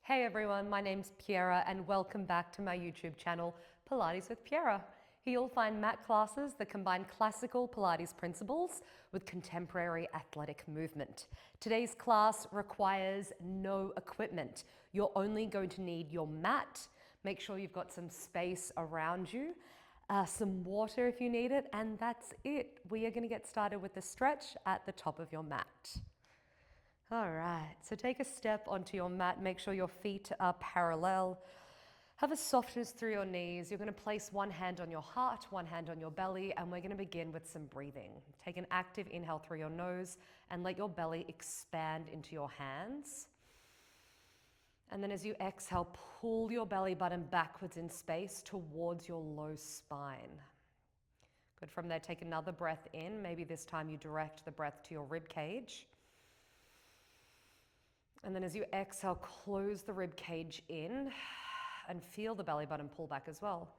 Hey everyone, my name's Piera and welcome back to my YouTube channel, Pilates with Piera. Here you'll find mat classes that combine classical Pilates principles with contemporary athletic movement. Today's class requires no equipment. You're only going to need your mat. Make sure you've got some space around you, some water if you need it, and that's it. We are going to get started with the stretch at the top of your mat. All right, so take a step onto your mat, make sure your feet are parallel. Have a softness through your knees. You're going to place one hand on your heart, one hand on your belly, and we're going to begin with some breathing. Take an active inhale through your nose and let your belly expand into your hands. And then as you exhale, pull your belly button backwards in space towards your low spine. Good. From there, take another breath in. Maybe this time you direct the breath to your rib cage. And then as you exhale, close the rib cage in and feel the belly button pull back as well.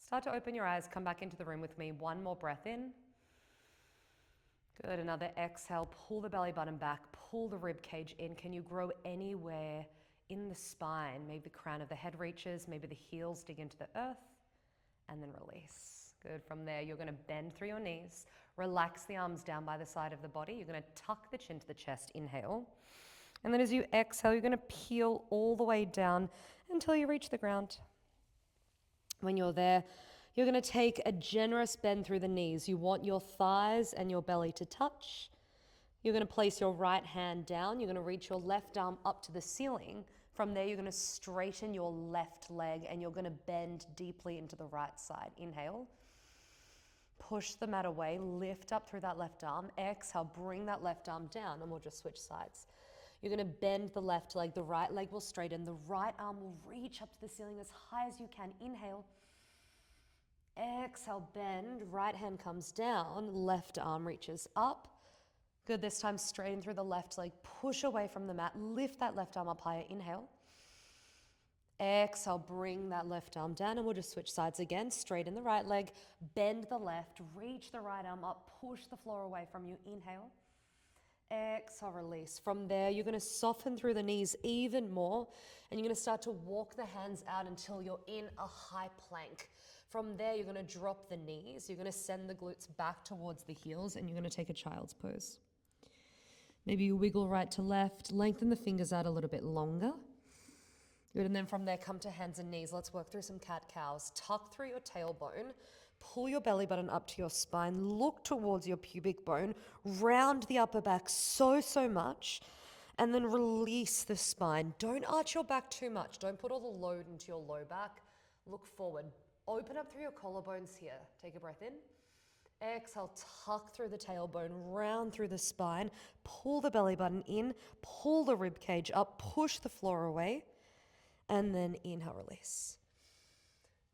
Start to open your eyes, come back into the room with me. One more breath in. Good, another exhale, pull the belly button back, pull the rib cage in. Can you grow anywhere in the spine? Maybe the crown of the head reaches, maybe the heels dig into the earth, and then release. Good, from there you're gonna bend through your knees, relax the arms down by the side of the body. You're gonna tuck the chin to the chest, inhale. And then as you exhale, you're going to peel all the way down until you reach the ground. When you're there, you're going to take a generous bend through the knees. You want your thighs and your belly to touch. You're going to place your right hand down. You're going to reach your left arm up to the ceiling. From there, you're going to straighten your left leg and you're going to bend deeply into the right side. Inhale. Push the mat away. Lift up through that left arm. Exhale. Bring that left arm down and we'll just switch sides. You're going to bend the left leg, the right leg will straighten, the right arm will reach up to the ceiling as high as you can. Inhale. Exhale, bend, right hand comes down, left arm reaches up. Good, this time straighten through the left leg, push away from the mat, lift that left arm up higher. Inhale. Exhale, bring that left arm down and we'll just switch sides again. Straighten the right leg, bend the left, reach the right arm up, push the floor away from you. Inhale. Exhale, release. From there, you're going to soften through the knees even more and you're going to start to walk the hands out until you're in a high plank. From there, you're going to drop the knees. You're going to send the glutes back towards the heels and you're going to take a child's pose. Maybe you wiggle right to left, lengthen the fingers out a little bit longer. Good, and then from there, come to hands and knees. Let's work through some cat-cows. Tuck through your tailbone. Pull your belly button up to your spine, look towards your pubic bone, round the upper back so much, and then release the spine. Don't arch your back too much. Don't put all the load into your low back. Look forward. Open up through your collarbones here. Take a breath in. Exhale, tuck through the tailbone, round through the spine, pull the belly button in, pull the rib cage up, push the floor away, and then inhale, release.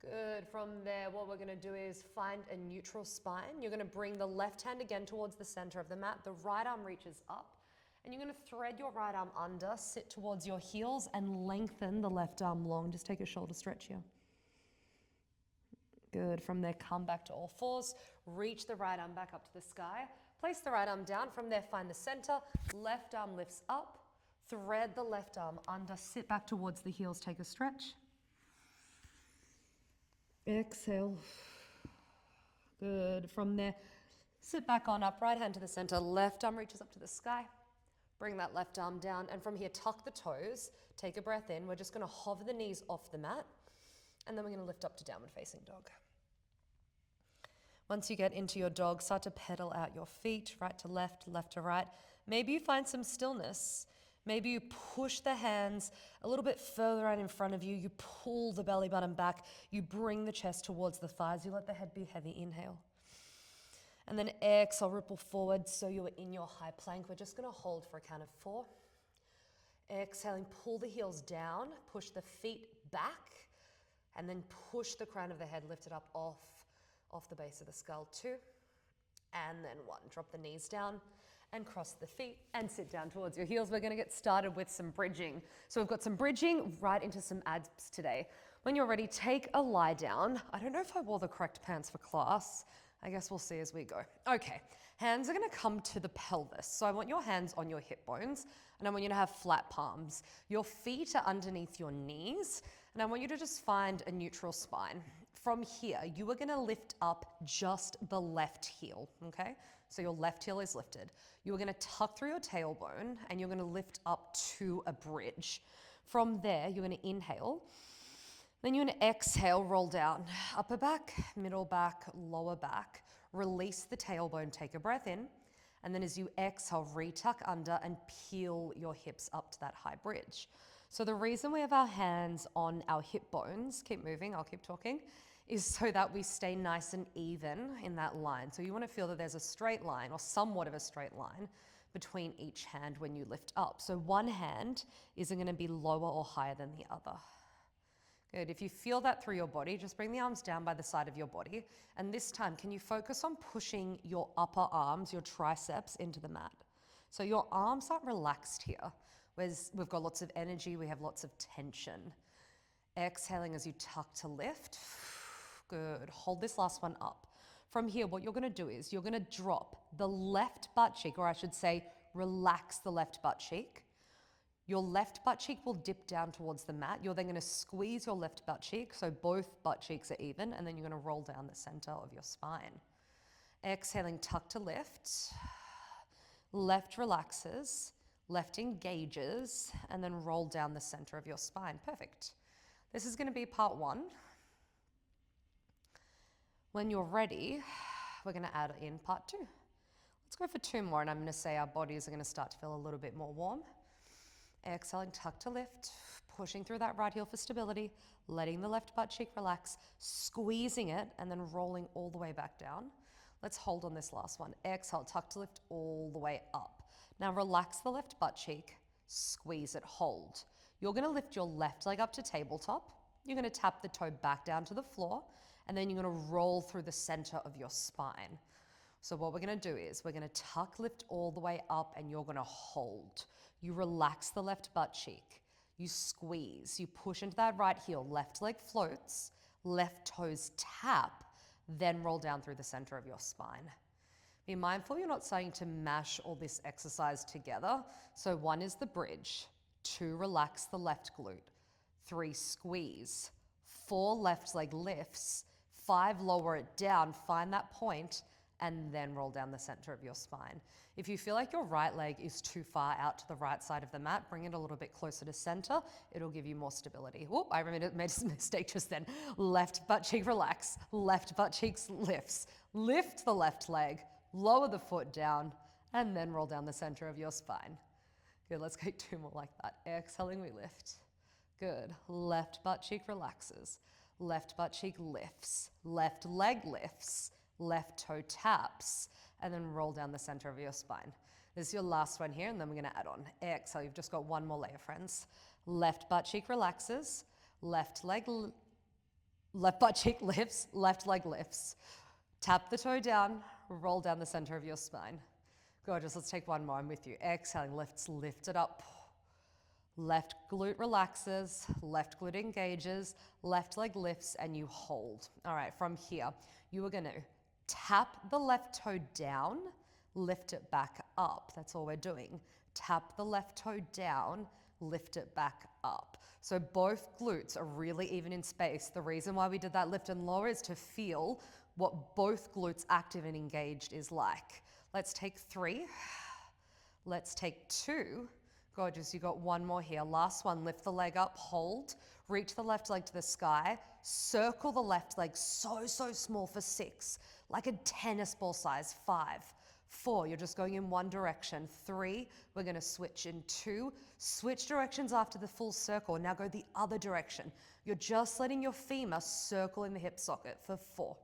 Good. From there, what we're going to do is find a neutral spine. You're going to bring the left hand again towards the center of the mat. The right arm reaches up and you're going to thread your right arm under, sit towards your heels and lengthen the left arm long. Just take a shoulder stretch here. Good. From there, come back to all fours. Reach the right arm back up to the sky. Place the right arm down. From there, find the center. Left arm lifts up. Thread the left arm under. Sit back towards the heels. Take a stretch. Exhale. Good. From there, sit back on up, right hand to the center, left arm reaches up to the sky. Bring that left arm down, and from here, tuck the toes, take a breath in. We're just going to hover the knees off the mat, and then we're going to lift up to downward facing dog. Once you get into your dog, start to pedal out your feet, right to left to right. Maybe you find some stillness. Maybe you push the hands a little bit further out in front of you. You pull the belly button back. You bring the chest towards the thighs. You let the head be heavy. Inhale. And then exhale, ripple forward so you're in your high plank. We're just going to hold for a count of 4. Exhaling, pull the heels down. Push the feet back. And then push the crown of the head, lift it up off the base of the skull. 2. And then 1. Drop the knees down. And cross the feet and sit down towards your heels. We're going to get started with some bridging. So we've got some bridging right into some abs today. When you're ready, take a lie down. I don't know if I wore the correct pants for class. I guess we'll see as we go. Okay, hands are gonna come to the pelvis. So I want your hands on your hip bones and I want you to have flat palms. Your feet are underneath your knees and I want you to just find a neutral spine. From here, you are gonna lift up just the left heel, okay? So your left heel is lifted. You are gonna tuck through your tailbone and you're gonna lift up to a bridge. From there, you're gonna inhale. Then you're gonna exhale, roll down. Upper back, middle back, lower back. Release the tailbone, take a breath in. And then as you exhale, retuck under and peel your hips up to that high bridge. So the reason we have our hands on our hip bones, keep moving, I'll keep talking, is so that we stay nice and even in that line. So you wanna feel that there's a straight line or somewhat of a straight line between each hand when you lift up. So one hand isn't gonna be lower or higher than the other. Good. If you feel that through your body, just bring the arms down by the side of your body. And this time, can you focus on pushing your upper arms, your triceps into the mat? So your arms aren't relaxed here. Whereas we've got lots of energy, we have lots of tension. Exhaling as you tuck to lift. Good. Hold this last one up. From here, what you're gonna do is you're gonna drop the left butt cheek, or I should say, relax the left butt cheek. Your left butt cheek will dip down towards the mat. You're then gonna squeeze your left butt cheek, so both butt cheeks are even, and then you're gonna roll down the center of your spine. Exhaling, tuck to lift. Left relaxes, left engages, and then roll down the center of your spine. Perfect. This is gonna be part one. When you're ready, we're gonna add in part two. Let's go for two more, and I'm gonna say our bodies are gonna start to feel a little bit more warm. Exhaling, tuck to lift, pushing through that right heel for stability, letting the left butt cheek relax, squeezing it, and then rolling all the way back down. Let's hold on this last one. Exhale, tuck to lift all the way up. Now relax the left butt cheek, squeeze it, hold. You're gonna lift your left leg up to tabletop. You're gonna tap the toe back down to the floor, and then you're gonna roll through the center of your spine. So what we're gonna do is we're gonna tuck, lift all the way up, and you're gonna hold. You relax the left butt cheek. You squeeze, you push into that right heel, left leg floats, left toes tap, then roll down through the center of your spine. Be mindful you're not starting to mash all this exercise together. So 1 is the bridge, 2, relax the left glute, 3, squeeze, 4, left leg lifts, 5, lower it down, find that point, and then roll down the center of your spine. If you feel like your right leg is too far out to the right side of the mat, bring it a little bit closer to center. It'll give you more stability. Oh, I made a mistake just then. Left butt cheek relax, left butt cheeks lifts. Lift the left leg, lower the foot down, and then roll down the center of your spine. Good, let's go 2 more like that. Exhaling, we lift. Good, left butt cheek relaxes. Left butt cheek lifts, left leg lifts, left toe taps, and then roll down the center of your spine. This is your last one here, and then we're gonna add on. Exhale, you've just got 1 more layer, friends. Left butt cheek relaxes, left butt cheek lifts, left leg lifts. Tap the toe down, roll down the center of your spine. Gorgeous, let's take 1 more, I'm with you. Exhaling, lift it up. Left glute relaxes, left glute engages, left leg lifts, and you hold. All right, from here, you are gonna tap the left toe down, lift it back up. That's all we're doing. Tap the left toe down, lift it back up. So both glutes are really even in space. The reason why we did that lift and lower is to feel what both glutes active and engaged is like. Let's take 3. Let's take 2. Gorgeous, you got 1 more here. Last one, lift the leg up, hold, reach the left leg to the sky, circle the left leg so small for 6, like a tennis ball size. 5, 4, you're just going in one direction. 3, we're gonna switch in 2, switch directions after the full circle. Now go the other direction. You're just letting your femur circle in the hip socket for 4.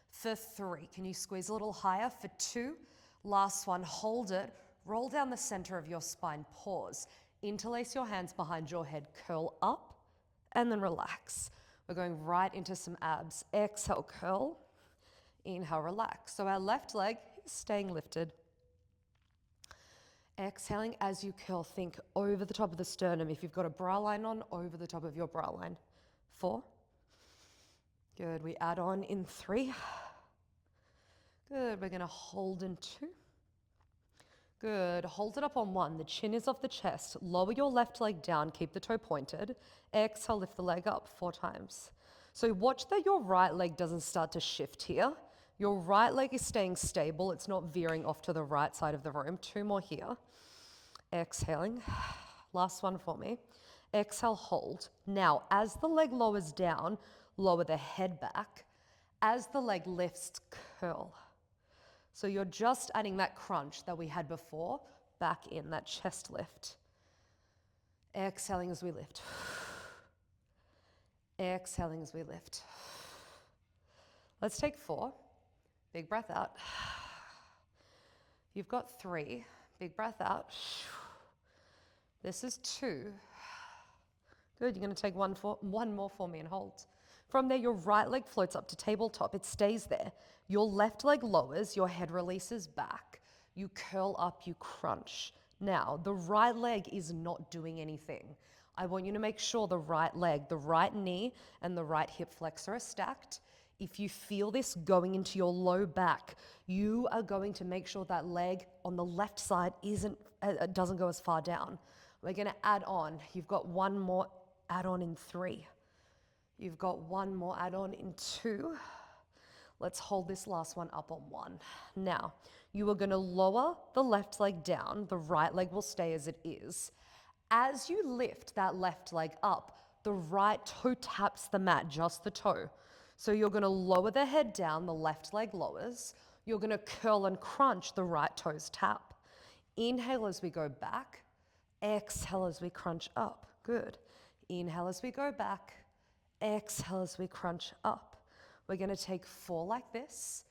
For 3, can you squeeze a little higher? For 2, last one, hold it. Roll down the center of your spine, pause. Interlace your hands behind your head, curl up, and then relax. We're going right into some abs. Exhale, curl. Inhale, relax. So our left leg is staying lifted. Exhaling as you curl, think over the top of the sternum. If you've got a bra line on, over the top of your bra line. 4. Good, we add on in 3. Good, we're gonna hold in 2. Good, hold it up on 1. The chin is off the chest. Lower your left leg down, keep the toe pointed. Exhale, lift the leg up 4 times. So watch that your right leg doesn't start to shift here. Your right leg is staying stable. It's not veering off to the right side of the room. 2 more here. Exhaling. Last one for me. Exhale, hold. Now, as the leg lowers down, lower the head back. As the leg lifts, curl. So you're just adding that crunch that we had before back in, that chest lift. Exhaling as we lift. Exhaling as we lift. Let's take 4. Big breath out. You've got 3. Big breath out. This is 2. Good, you're going to take one more for me and hold. From there, your right leg floats up to tabletop. It stays there. Your left leg lowers, your head releases back. You curl up, you crunch. Now, the right leg is not doing anything. I want you to make sure the right leg, the right knee, and the right hip flexor are stacked. If you feel this going into your low back, you are going to make sure that leg on the left side doesn't go as far down. We're going to add on. You've got one more add-on in 3. You've got one more add-on in 2. Let's hold this last one up on 1. Now, you are going to lower the left leg down. The right leg will stay as it is. As you lift that left leg up, the right toe taps the mat, just the toe. So you're going to lower the head down, the left leg lowers. You're going to curl and crunch, the right toes tap. Inhale as we go back. Exhale as we crunch up. Good. Inhale as we go back. Exhale as we crunch up. We're going to take 4 like this.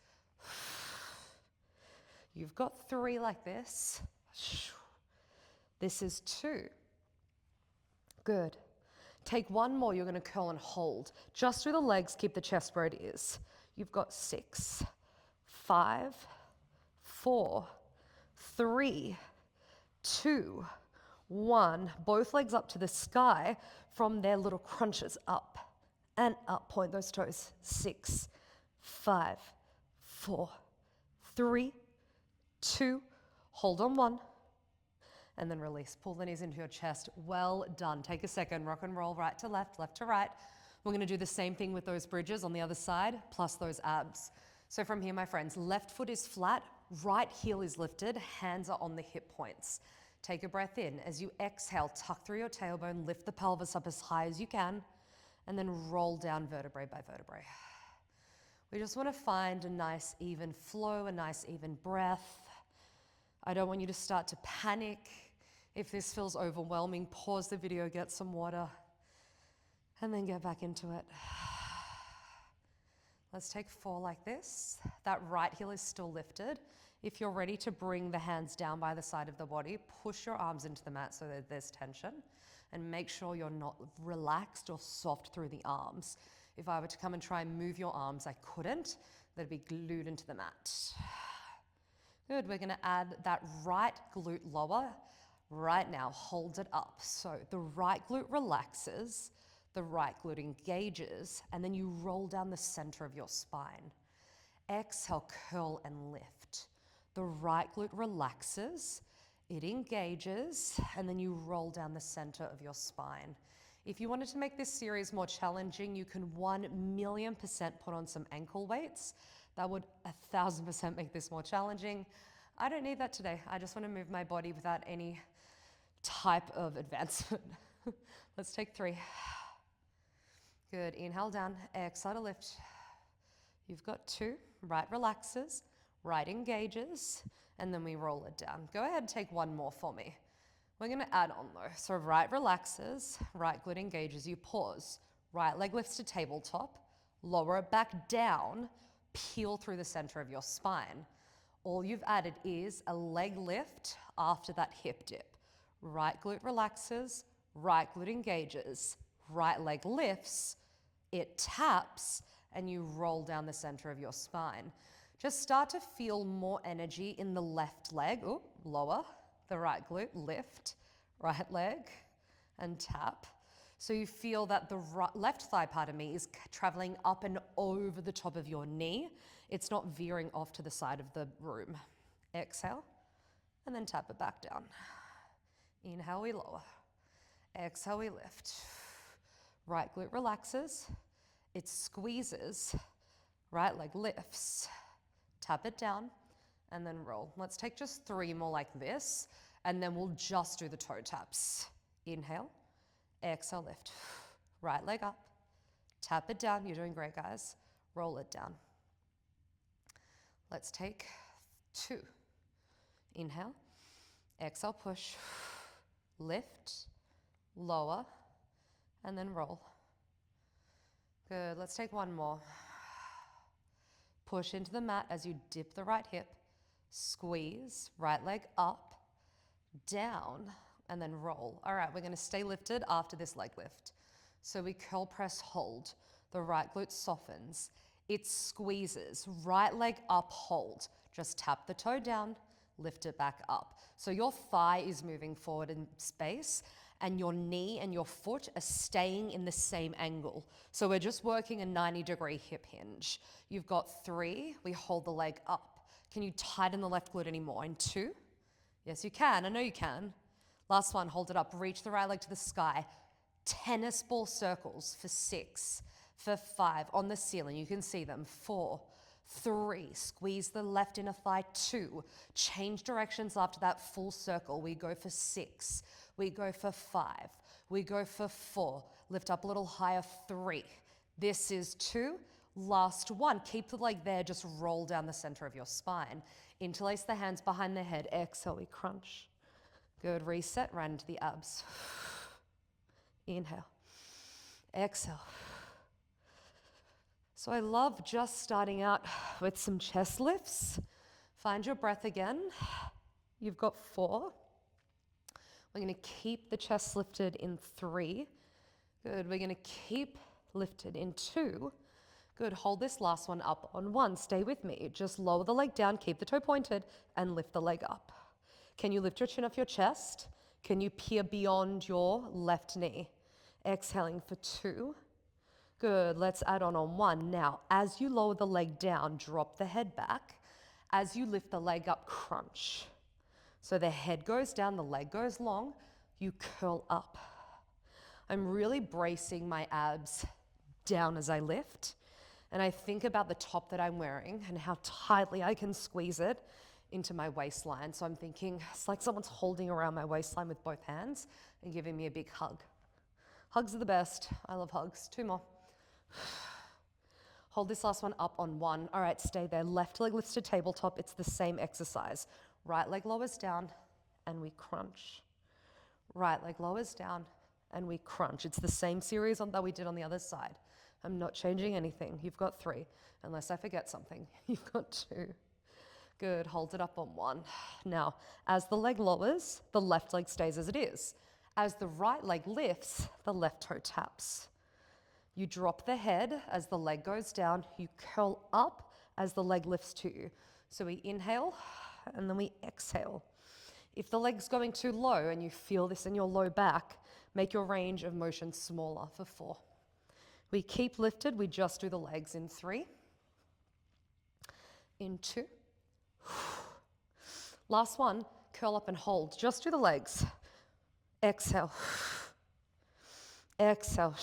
You've got 3 like this. This is 2. Good. Take 1 more. You're going to curl and hold. Just through the legs, keep the chest where it is. You've got 6, 5, 4, 3, 2, 1. Both legs up to the sky. From there, little crunches up and up. Point those toes. 6, 5, 4, 3, 2. Hold on 1. And then release. Pull the knees into your chest. Well done. Take a second. Rock and roll right to left to right. We're going to do the same thing with those bridges on the other side, plus those abs. So from here, my friends, left foot is flat, right heel is lifted, hands are on the hip points. Take a breath in. As you exhale, tuck through your tailbone, lift the pelvis up as high as you can, and then roll down vertebrae by vertebrae. We just want to find a nice even flow, a nice even breath. I don't want you to start to panic. If this feels overwhelming, pause the video, get some water, and then get back into it. Let's take 4 like this. That right heel is still lifted. If you're ready to bring the hands down by the side of the body, push your arms into the mat so that there's tension, and make sure you're not relaxed or soft through the arms. If I were to come and try and move your arms, I couldn't. They'd be glued into the mat. Good, we're gonna add that right glute lower right now. Hold it up. So the right glute relaxes, the right glute engages, and then you roll down the center of your spine. Exhale, curl and lift. The right glute relaxes, it engages, and then you roll down the center of your spine. If you wanted to make this series more challenging, you can 1,000,000% put on some ankle weights. That would 1,000% make this more challenging. I don't need that today. I just want to move my body without any type of advancement. Let's take 3. Good, inhale down, exhale to lift. You've got 2, right relaxes, right engages, and then we roll it down. Go ahead and take 1 more for me. We're gonna add on though. So right relaxes, right glute engages, you pause. Right leg lifts to tabletop, lower it back down, peel through the center of your spine. All you've added is a leg lift after that hip dip. Right glute relaxes, right glute engages, right leg lifts, it taps, and you roll down the center of your spine. Just start to feel more energy in the left leg. Ooh, lower the right glute, lift, right leg, and tap. So you feel that the left thigh part of me is traveling up and over the top of your knee. It's not veering off to the side of the room. Exhale, and then tap it back down. Inhale, we lower. Exhale, we lift. Right glute relaxes. It squeezes. Right leg lifts. Tap it down, and then roll. Let's take just 3 more like this, and then we'll just do the toe taps. Inhale. Exhale, lift. Right leg up. Tap it down. You're doing great, guys. Roll it down. Let's take 2. Inhale. Exhale, push. Lift. Lower. And then roll. Good. Let's take 1 more. Push into the mat as you dip the right hip. Squeeze. Right leg up. Down. And then roll. All right, we're going to stay lifted after this leg lift. So we curl press hold. The right glute softens. It squeezes. Right leg up, hold. Just tap the toe down, lift it back up. So your thigh is moving forward in space and your knee and your foot are staying in the same angle. So we're just working a 90-degree hip hinge. You've got 3. We hold the leg up. Can you tighten the left glute anymore? In 2? Yes, you can. I know you can. Last one, hold it up. Reach the right leg to the sky. Tennis ball circles for 6, for 5. On the ceiling, you can see them. 4, 3. Squeeze the left inner thigh. 2. Change directions after that full circle. We go for 6. We go for 5. We go for 4. Lift up a little higher. 3. This is 2. Last one. Keep the leg there. Just roll down the center of your spine. Interlace the hands behind the head. Exhale, we crunch. Good, reset right into the abs. Inhale. Exhale. So I love just starting out with some chest lifts. Find your breath again. You've got 4. We're going to keep the chest lifted in 3. Good, we're going to keep lifted in 2. Good, hold this last one up on 1. Stay with me. Just lower the leg down, keep the toe pointed, and lift the leg up. Can you lift your chin off your chest? Can you peer beyond your left knee? Exhaling for 2. Good, let's add on 1. Now, as you lower the leg down, drop the head back. As you lift the leg up, crunch. So the head goes down, the leg goes long, you curl up. I'm really bracing my abs down as I lift. And I think about the top that I'm wearing and how tightly I can squeeze it into my waistline. So I'm thinking it's like someone's holding around my waistline with both hands and giving me a big hug. Hugs are the best. I love hugs. 2 more. Hold this last one up on 1. All right, stay there. Left leg lifts to tabletop. It's the same exercise. Right leg lowers down and we crunch. Right leg lowers down and we crunch. It's the same series that we did on the other side. I'm not changing anything. You've got 3. Unless I forget something. You've got 2. Good, hold it up on 1. Now, as the leg lowers, the left leg stays as it is. As the right leg lifts, the left toe taps. You drop the head as the leg goes down. You curl up as the leg lifts to you. So we inhale, and then we exhale. If the leg's going too low and you feel this in your low back, make your range of motion smaller for 4. We keep lifted. We just do the legs in 3. In 2. Last one, curl up and hold. Just do the legs. Exhale. Exhale.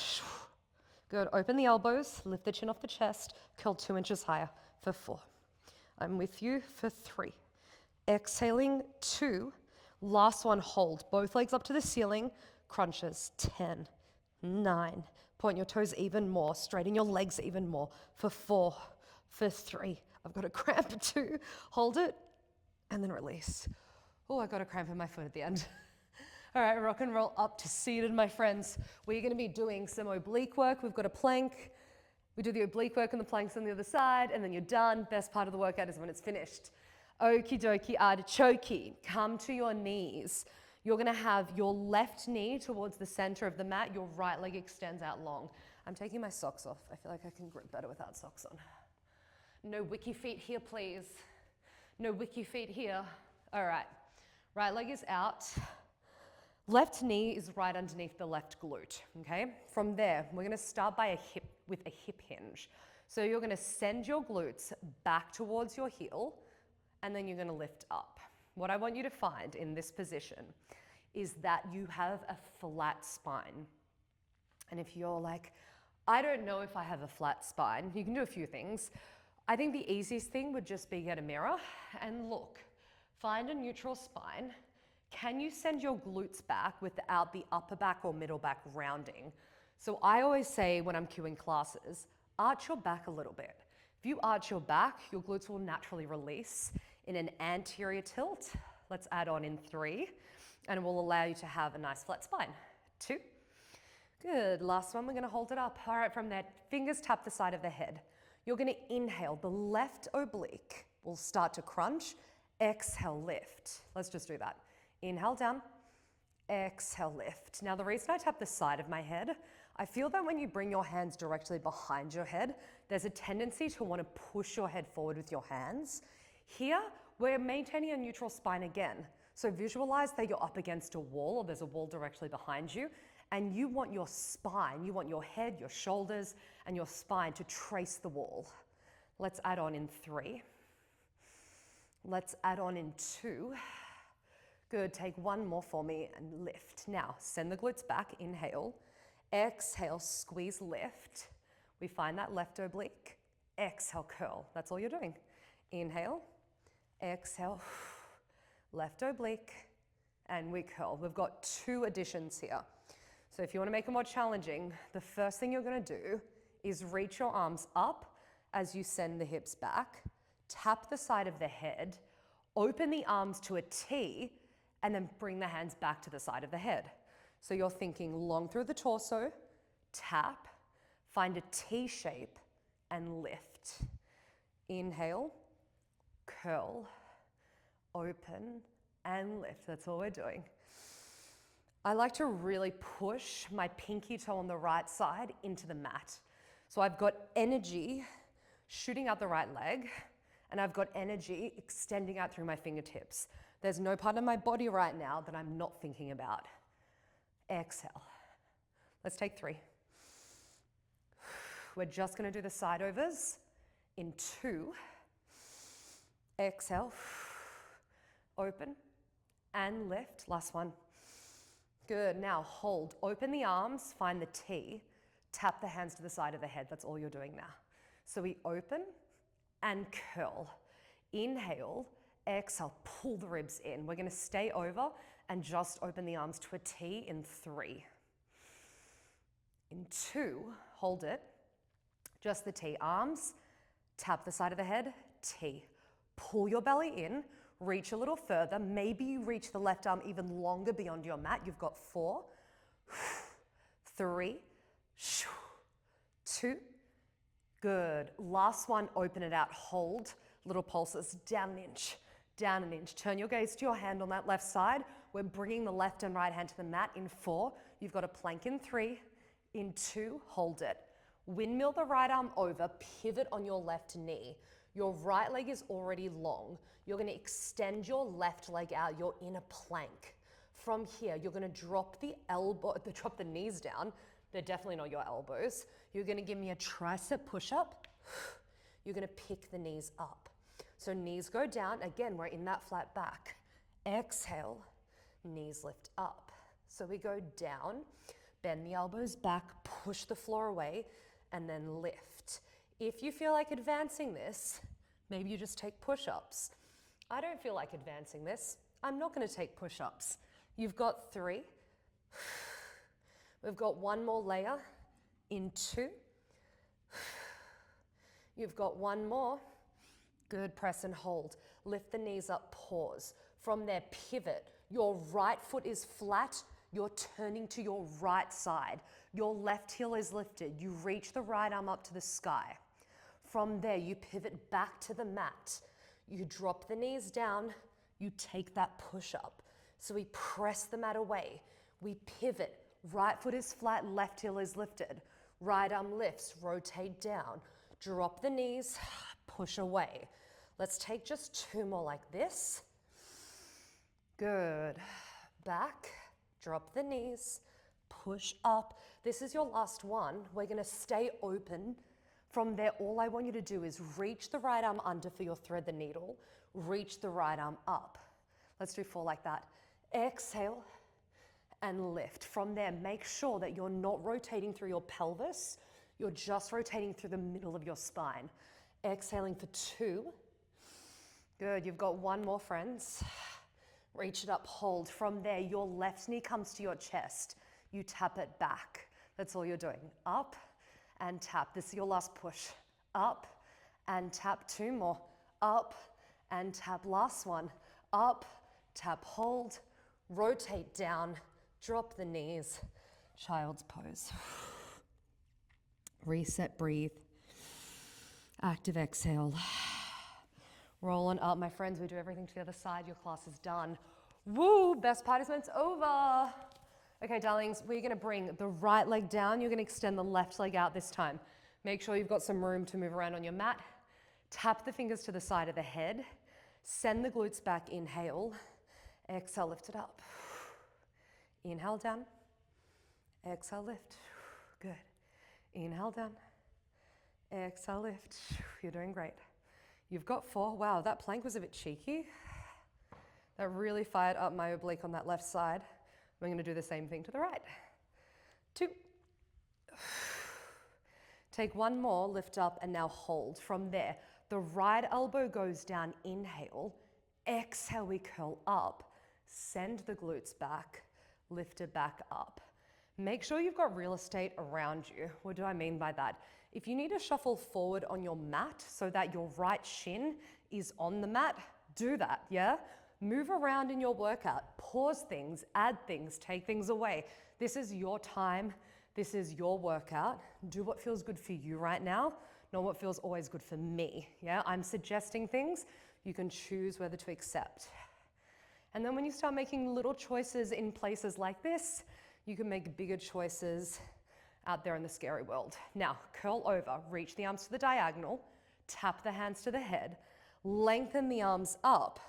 Good. Open the elbows, lift the chin off the chest, curl 2 inches higher for 4. I'm with you for 3. Exhaling 2. Last one, hold. Both legs up to the ceiling. Crunches. 10, 9. Point your toes even more. Straighten your legs even more for 4, for 3. I've got a cramp 2. Hold it and then release. Oh, I got a cramp in my foot at the end. All right, rock and roll up to seated, my friends. We're going to be doing some oblique work. We've got a plank. We do the oblique work and the planks on the other side, and then you're done. Best part of the workout is when it's finished. Okie dokie artichoke. Come to your knees. You're going to have your left knee towards the center of the mat. Your right leg extends out long. I'm taking my socks off. I feel like I can grip better without socks on. No wiki feet here, please. No wiki feet here. All right. Right leg is out. Left knee is right underneath the left glute, okay? From there, we're gonna start with a hip hinge. So you're gonna send your glutes back towards your heel, and then you're gonna lift up. What I want you to find in this position is that you have a flat spine. And if you're like, I don't know if I have a flat spine, you can do a few things. I think the easiest thing would just be get a mirror and look. Find a neutral spine. Can you send your glutes back without the upper back or middle back rounding? So I always say when I'm cueing classes, arch your back a little bit. If you arch your back, your glutes will naturally release in an anterior tilt. Let's add on in 3, and it will allow you to have a nice flat spine. 2. Good, last one, we're gonna hold it up. All right, from there, fingers tap the side of the head. You're gonna inhale, the left oblique will start to crunch. Exhale, lift. Let's just do that. Inhale down, exhale, lift. Now the reason I tap the side of my head, I feel that when you bring your hands directly behind your head, there's a tendency to want to push your head forward with your hands. Here, we're maintaining a neutral spine again. So visualize that you're up against a wall or there's a wall directly behind you, and you want your spine, you want your head, your shoulders, and your spine to trace the wall. Let's add on in 3. Let's add on in 2. Good, take one more for me and lift. Now, send the glutes back, inhale. Exhale, squeeze, lift. We find that left oblique. Exhale, curl. That's all you're doing. Inhale, exhale, left oblique, and we curl. We've got 2 additions here. So if you want to make it more challenging, the first thing you're going to do is reach your arms up as you send the hips back, tap the side of the head, open the arms to a T, and then bring the hands back to the side of the head. So you're thinking long through the torso, tap, find a T shape, and lift. Inhale, curl, open, and lift. That's all we're doing. I like to really push my pinky toe on the right side into the mat. So I've got energy shooting out the right leg, and I've got energy extending out through my fingertips. There's no part of my body right now that I'm not thinking about. Exhale. Let's take 3. We're just gonna do the side overs in 2. Exhale, open and lift. Last one. Good, now hold, open the arms, find the T, tap the hands to the side of the head. That's all you're doing now. So we open and curl. Inhale, exhale, pull the ribs in. We're gonna stay over and just open the arms to a T in 3. In 2, hold it, just the T. Arms, tap the side of the head, T. Pull your belly in, reach a little further. Maybe you reach the left arm even longer beyond your mat. You've got 4, 3, 2. Good. Last one, open it out, hold. Little pulses, down an inch, down an inch. Turn your gaze to your hand on that left side. We're bringing the left and right hand to the mat in 4. You've got a plank in 3. In 2, hold it. Windmill the right arm over, pivot on your left knee. Your right leg is already long. You're gonna extend your left leg out. You're in a plank. From here, you're gonna drop the knees down. They're definitely not your elbows. You're gonna give me a tricep push-up. You're gonna pick the knees up. So knees go down. Again, we're in that flat back. Exhale, knees lift up. So we go down, bend the elbows back, push the floor away, and then lift. If you feel like advancing this, maybe you just take push-ups. I don't feel like advancing this. I'm not gonna take push-ups. You've got 3. We've got one more layer in 2. You've got one more. Good, press and hold. Lift the knees up, pause. From there, pivot. Your right foot is flat. You're turning to your right side. Your left heel is lifted. You reach the right arm up to the sky. From there, you pivot back to the mat. You drop the knees down. You take that push up. So we press the mat away. We pivot. Right foot is flat, left heel is lifted. Right arm lifts, rotate down. Drop the knees, push away. Let's take just 2 more like this. Good. Back, Drop the knees, push up. This is your last one. We're gonna stay open. From there, all I want you to do is reach the right arm under for your thread the needle, reach the right arm up. Let's do 4 like that. Exhale and lift. From there, make sure that you're not rotating through your pelvis, you're just rotating through the middle of your spine. Exhaling for 2. Good, you've got 1 more, friends. Reach it up, hold. From there, your left knee comes to your chest. You tap it back. That's all you're doing. Up and tap. This is your last push. Up and tap. 2 more. Up and tap. Last one. Up, tap, hold. Rotate down. Drop the knees. Child's pose. Reset, breathe. Active exhale. Roll on up, my friends. We do everything to the other side. Your class is done. Woo, best participants over. Okay, darlings, we're gonna bring the right leg down. You're gonna extend the left leg out this time. Make sure you've got some room to move around on your mat. Tap the fingers to the side of the head. Send the glutes back, inhale. Exhale, lift it up. Inhale down. Exhale, lift. Good. Inhale down. Exhale, lift. You're doing great. You've got 4. Wow, that plank was a bit cheeky. That really fired up my oblique on that left side. I'm going to do the same thing to the right. 2. Take 1 more, lift up, and now hold. From there, the right elbow goes down, inhale. Exhale, we curl up. Send the glutes back, lift it back up. Make sure you've got real estate around you. What do I mean by that? If you need to shuffle forward on your mat so that your right shin is on the mat, do that, yeah? Move around in your workout, pause things, add things, take things away. This is your time, this is your workout. Do what feels good for you right now, not what feels always good for me, yeah? I'm suggesting things, you can choose whether to accept. And then when you start making little choices in places like this, you can make bigger choices out there in the scary world. Now, curl over, reach the arms to the diagonal, tap the hands to the head, lengthen the arms up,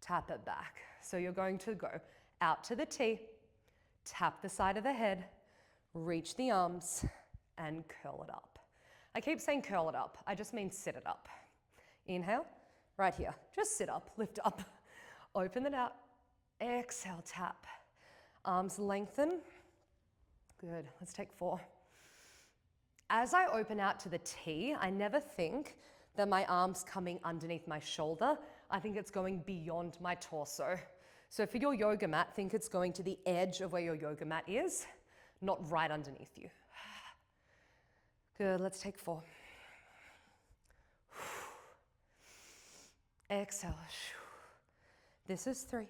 tap it back. So you're going to go out to the T, tap the side of the head, reach the arms, and curl it up. I keep saying curl it up, I just mean sit it up. Inhale, right here, just sit up, lift up, open it out, exhale, tap. Arms lengthen. Good, let's take 4. As I open out to the T, I never think that my arm's coming underneath my shoulder. I think it's going beyond my torso. So for your yoga mat, think it's going to the edge of where your yoga mat is, not right underneath you. Good, let's take 4. Exhale. This is 3.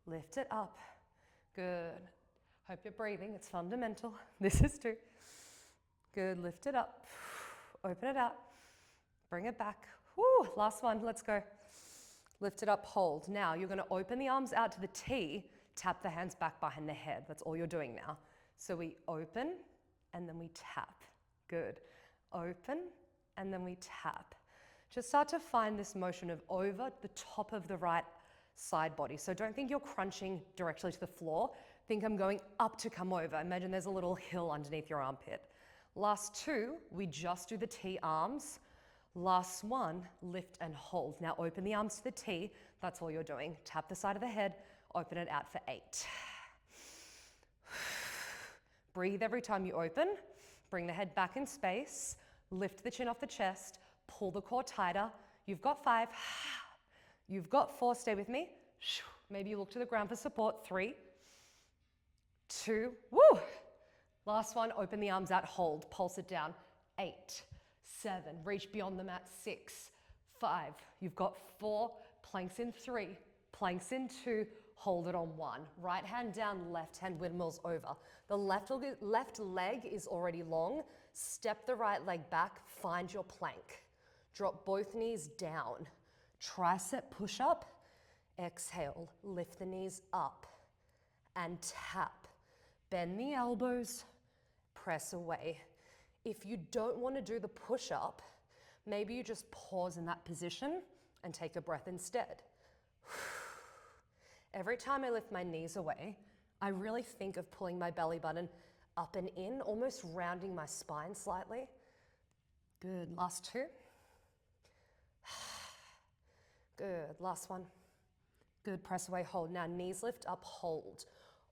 Lift it up. Good. Hope you're breathing, it's fundamental. This is 2. Good, lift it up. Open it out. Bring it back. Woo, last one, let's go. Lift it up, hold. Now you're gonna open the arms out to the T, tap the hands back behind the head. That's all you're doing now. So we open and then we tap. Good. Open and then we tap. Just start to find this motion of over the top of the right side body. So don't think you're crunching directly to the floor. Think I'm going up to come over. Imagine there's a little hill underneath your armpit. Last 2, we just do the T arms. Last 1, lift and hold. Now open the arms to the T. That's all you're doing. Tap the side of the head, open it out for 8. Breathe every time you open. Bring the head back in space. Lift the chin off the chest. Pull the core tighter. You've got 5. You've got 4, stay with me. Maybe you look to the ground for support. 3, 2, woo! Last one, open the arms out, hold, pulse it down. 8, 7, reach beyond the mat. 6, 5, you've got 4, planks in 3, planks in 2, hold it on 1. Right hand down, left hand windmills over. The left leg is already long. Step the right leg back, find your plank. Drop both knees down. Tricep push up, exhale, lift the knees up and tap. Bend the elbows, press away. If you don't want to do the push up, maybe you just pause in that position and take a breath instead. Every time I lift my knees away, I really think of pulling my belly button up and in, almost rounding my spine slightly. Good, last two. Good, last one. Good, press away, hold. Now knees lift up, hold.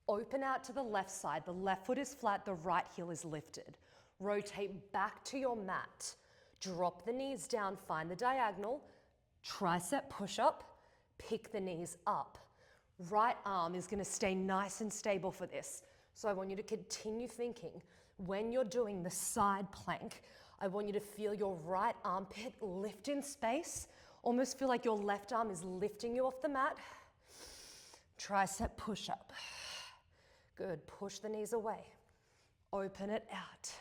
Open out to the left side. The left foot is flat, the right heel is lifted. Rotate back to your mat. Drop the knees down, find the diagonal. Tricep push up, pick the knees up. Right arm is gonna stay nice and stable for this. So I want you to continue thinking, when you're doing the side plank, I want you to feel your right armpit lift in space. Almost feel like your left arm is lifting you off the mat. Tricep push up. Good, push the knees away. Open it out.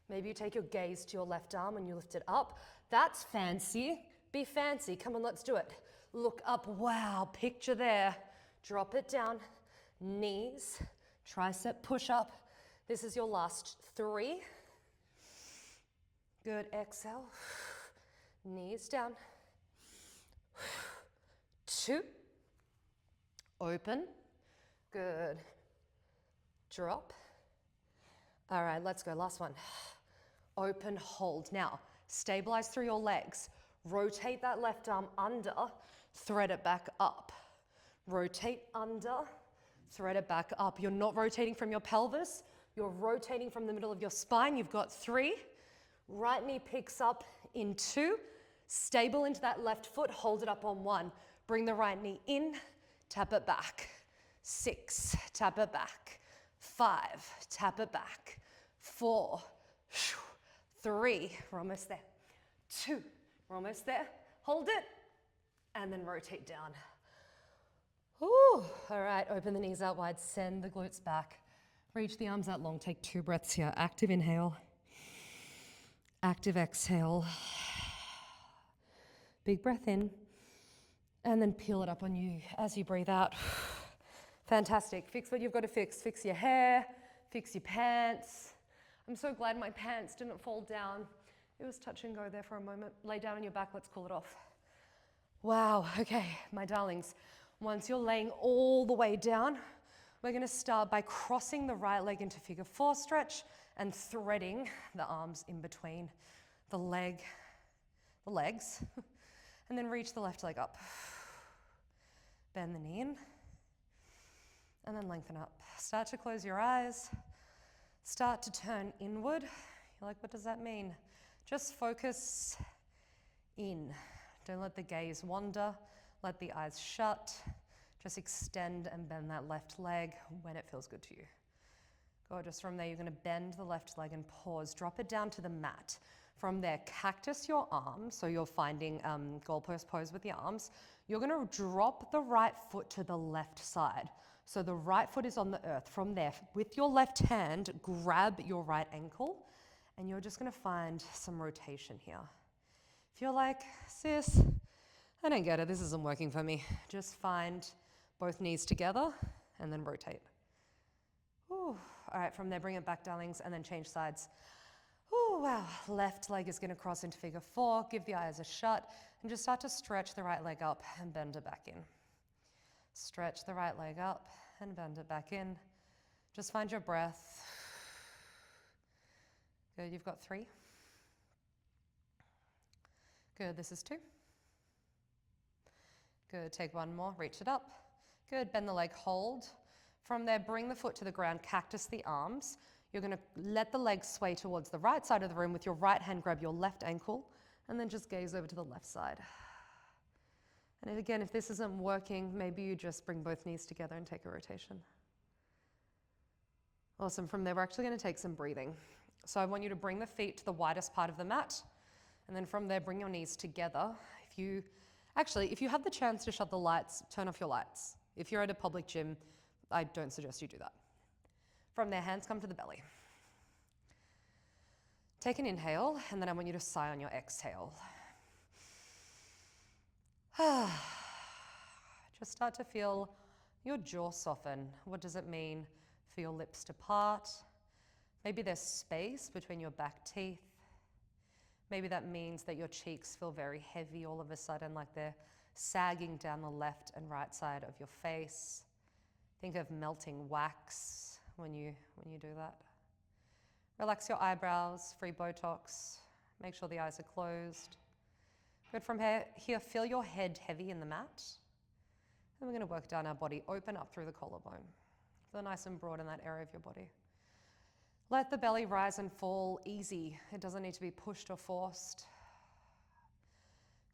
Maybe you take your gaze to your left arm and you lift it up. That's fancy. Be fancy. Come on, let's do it. Look up. Wow, picture there. Drop it down. Knees, tricep push up. This is your last three. Good, exhale. Knees down. Two. Open. Good. Drop. All right, let's go. Last one. Open, hold. Now, stabilize through your legs. Rotate that left arm under, thread it back up. Rotate under, thread it back up. You're not rotating from your pelvis. You're rotating from the middle of your spine. You've got three. Right knee picks up in two. Stable into that left foot. Hold it up on one. Bring the right knee in. Tap it back. 6. Tap it back. 5. Tap it back. 4. 3. We're almost there. 2. We're almost there. Hold it. And then rotate down. Ooh. All right, open the knees out wide. Send the glutes back. Reach the arms out long. Take 2 breaths here. Active inhale. Active exhale. Big breath in. And then peel it up on you as you breathe out. Fantastic. Fix what you've got to fix. Fix your hair. Fix your pants. I'm so glad my pants didn't fall down. It was touch and go there for a moment. Lay down on your back. Let's cool it off. Wow. Okay, my darlings. Once you're laying all the way down, we're going to start by crossing the right leg into figure 4 stretch and threading the arms in between the legs, and then reach the left leg up. Bend the knee in, and then lengthen up. Start to close your eyes. Start to turn inward. You're like, what does that mean? Just focus in. Don't let the gaze wander. Let the eyes shut. Just extend and bend that left leg when it feels good to you. Gorgeous. From there, you're going to bend the left leg and pause. Drop it down to the mat. From there, cactus your arms. So you're finding goalpost pose with your arms. You're going to drop the right foot to the left side. So the right foot is on the earth. From there, with your left hand, grab your right ankle. And you're just going to find some rotation here. If you're like, sis, I don't get it. This isn't working for me. Just find both knees together and then rotate. Ooh. All right, from there, bring it back, darlings, and then change sides. Oh, wow. Left leg is going to cross into figure 4. Give the eyes a shut and just start to stretch the right leg up and bend it back in. Stretch the right leg up and bend it back in. Just find your breath. Good, you've got 3. Good, this is 2. Good, take 1 more, reach it up. Good, bend the leg, hold. From there, bring the foot to the ground, cactus the arms. You're going to let the legs sway towards the right side of the room. With your right hand, grab your left ankle, and then just gaze over to the left side. And again, if this isn't working, maybe you just bring both knees together and take a rotation. Awesome. From there, we're actually going to take some breathing. So I want you to bring the feet to the widest part of the mat, and then from there, bring your knees together. If you have the chance to shut the lights, turn off your lights. If you're at a public gym, I don't suggest you do that. From there, hands come to the belly. Take an inhale, and then I want you to sigh on your exhale. Just start to feel your jaw soften. What does it mean for your lips to part? Maybe there's space between your back teeth. Maybe that means that your cheeks feel very heavy all of a sudden, like they're sagging down the left and right side of your face. Think of melting wax when you do that. Relax your eyebrows, free Botox. Make sure the eyes are closed. Good. From here, feel your head heavy in the mat. And we're going to work down our body, open up through the collarbone. Feel nice and broad in that area of your body. Let the belly rise and fall easy. It doesn't need to be pushed or forced.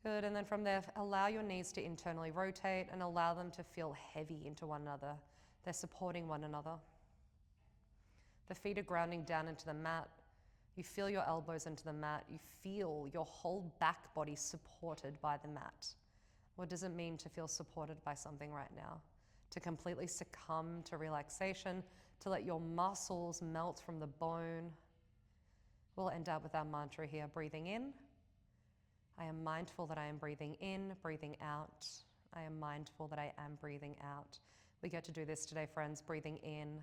Good. And then from there, allow your knees to internally rotate and allow them to feel heavy into one another. They're supporting one another. The feet are grounding down into the mat. You feel your elbows into the mat. You feel your whole back body supported by the mat. What does it mean to feel supported by something right now? To completely succumb to relaxation, to let your muscles melt from the bone. We'll end up with our mantra here, breathing in. I am mindful that I am breathing in, breathing out. I am mindful that I am breathing out. We get to do this today, friends, breathing in.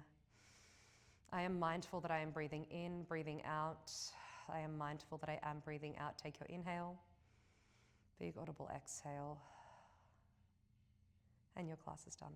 I am mindful that I am breathing in, breathing out. I am mindful that I am breathing out. Take your inhale, big audible exhale, and your class is done.